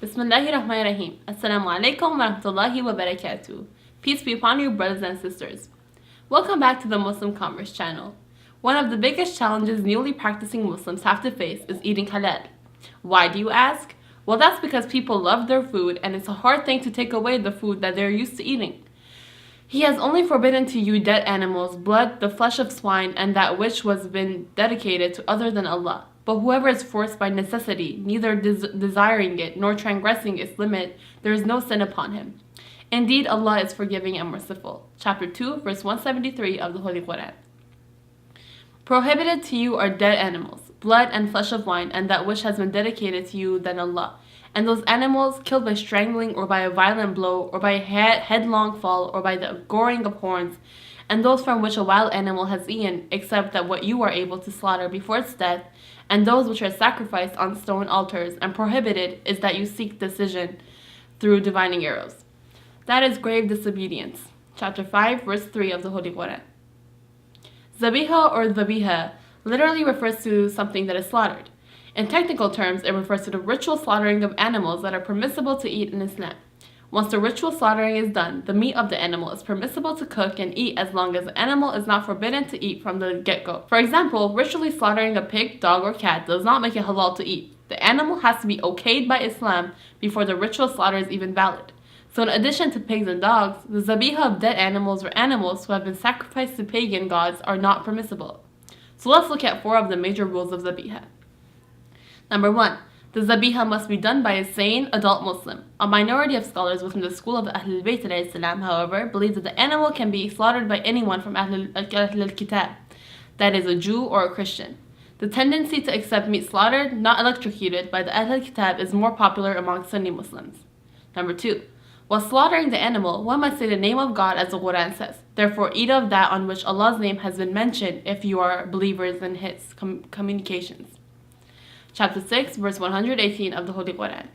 Bismillahirrahmanirrahim. Assalamu alaikum wa rahmatullahi wa barakatuh. Peace be upon you, brothers and sisters. Welcome back to the Muslim Commerce channel. One of the biggest challenges newly practicing Muslims have to face is eating halal. Why, do you ask? Well, that's because people love their food and it's a hard thing to take away the food that they're used to eating. He has only forbidden to you dead animals, blood, the flesh of swine, and that which was been dedicated to other than Allah. But whoever is forced by necessity, neither desiring it nor transgressing its limit, there is no sin upon him. Indeed, Allah is forgiving and merciful. Chapter 2, verse 173 of the Holy Quran. Prohibited to you are dead animals, blood and flesh of wine, and that which has been dedicated to you than Allah. And those animals killed by strangling or by a violent blow or by a headlong fall or by the goring of horns, and those from which a wild animal has eaten, except that what you are able to slaughter before its death, and those which are sacrificed on stone altars, and prohibited is that you seek decision through divining arrows. That is grave disobedience. Chapter 5, verse 3 of the Holy Quran. Zabiha or Zabiha literally refers to something that is slaughtered. In technical terms, it refers to the ritual slaughtering of animals that are permissible to eat in Islam. Once the ritual slaughtering is done, the meat of the animal is permissible to cook and eat as long as the animal is not forbidden to eat from the get-go. For example, ritually slaughtering a pig, dog, or cat does not make it halal to eat. The animal has to be okayed by Islam before the ritual slaughter is even valid. So in addition to pigs and dogs, the zabiha of dead animals or animals who have been sacrificed to pagan gods are not permissible. So let's look at 4 of the major rules of zabiha. Number 1. The zabiha must be done by a sane adult Muslim. A minority of scholars within the school of al-Bayt, however, believe that the animal can be slaughtered by anyone from al-kitab, that is, a Jew or a Christian. The tendency to accept meat slaughtered, not electrocuted, by the al-kitab is more popular among Sunni Muslims. Number 2. While slaughtering the animal, one must say the name of God as the Quran says. Therefore, eat of that on which Allah's name has been mentioned if you are believers in His communications. Chapter 6, verse 118 of the Holy Quran.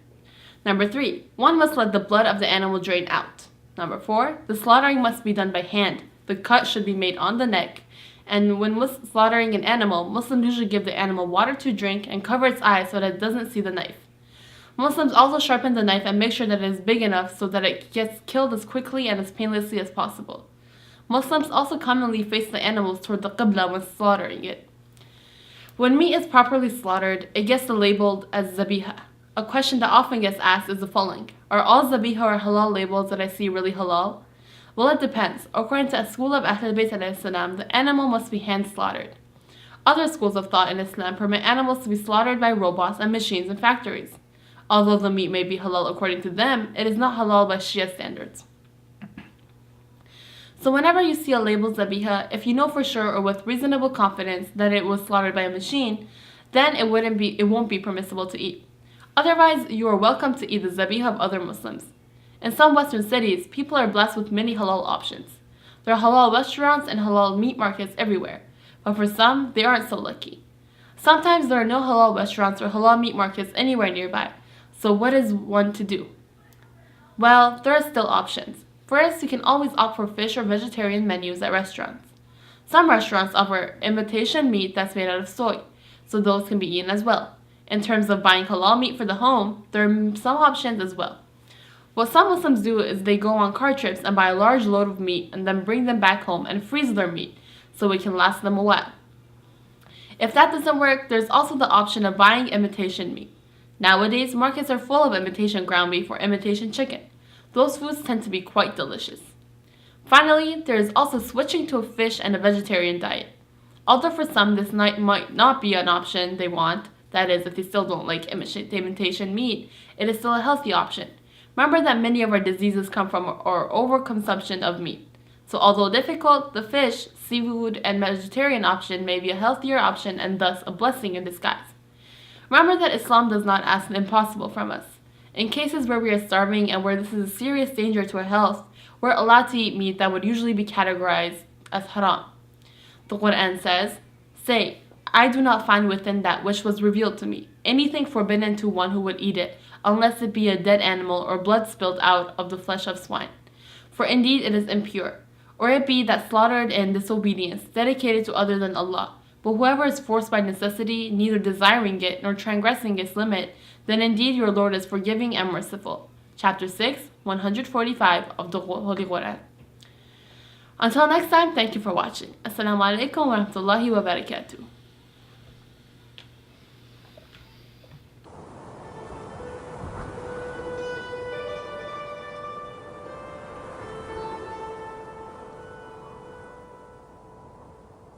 Number 3. One must let the blood of the animal drain out. Number 4. The slaughtering must be done by hand. The cut should be made on the neck. And when slaughtering an animal, Muslims usually give the animal water to drink and cover its eyes so that it doesn't see the knife. Muslims also sharpen the knife and make sure that it is big enough so that it gets killed as quickly and as painlessly as possible. Muslims also commonly face the animals toward the Qibla when slaughtering it. When meat is properly slaughtered, it gets labeled as Zabiha. A question that often gets asked is the following: are all Zabiha or Halal labels that I see really halal? Well, it depends. According to a school of al-Bayt, the animal must be hand slaughtered. Other schools of thought in Islam permit animals to be slaughtered by robots and machines in factories. Although the meat may be halal according to them, it is not halal by Shia standards. So whenever you see a label Zabiha, if you know for sure or with reasonable confidence that it was slaughtered by a machine, then it won't be permissible to eat. Otherwise, you are welcome to eat the Zabiha of other Muslims. In some Western cities, people are blessed with many halal options. There are halal restaurants and halal meat markets everywhere, but for some, they aren't so lucky. Sometimes there are no halal restaurants or halal meat markets anywhere nearby, so what is one to do? Well, there are still options. First, you can always opt for fish or vegetarian menus at restaurants. Some restaurants offer imitation meat that's made out of soy, so those can be eaten as well. In terms of buying halal meat for the home, there are some options as well. What some Muslims do is they go on car trips and buy a large load of meat and then bring them back home and freeze their meat so it can last them a while. If that doesn't work, there's also the option of buying imitation meat. Nowadays, markets are full of imitation ground beef or imitation chicken. Those foods tend to be quite delicious. Finally, there is also switching to a fish and a vegetarian diet. Although for some this might not be an option they want, that is, if they still don't like imitation meat, it is still a healthy option. Remember that many of our diseases come from our overconsumption of meat. So although difficult, the fish, seafood, and vegetarian option may be a healthier option and thus a blessing in disguise. Remember that Islam does not ask the impossible from us. In cases where we are starving and where this is a serious danger to our health, we're allowed to eat meat that would usually be categorized as haram. The Quran says, "Say, I do not find within that which was revealed to me anything forbidden to one who would eat it, unless it be a dead animal or blood spilled out of the flesh of swine. For indeed it is impure, or it be that slaughtered in disobedience, dedicated to other than Allah. But whoever is forced by necessity, neither desiring it nor transgressing its limit, then indeed your Lord is forgiving and merciful. Chapter 6, 145 of the Holy Quran. Until next time, thank you for watching. Assalamu alaikum wa rahmatullahi wa barakatuh.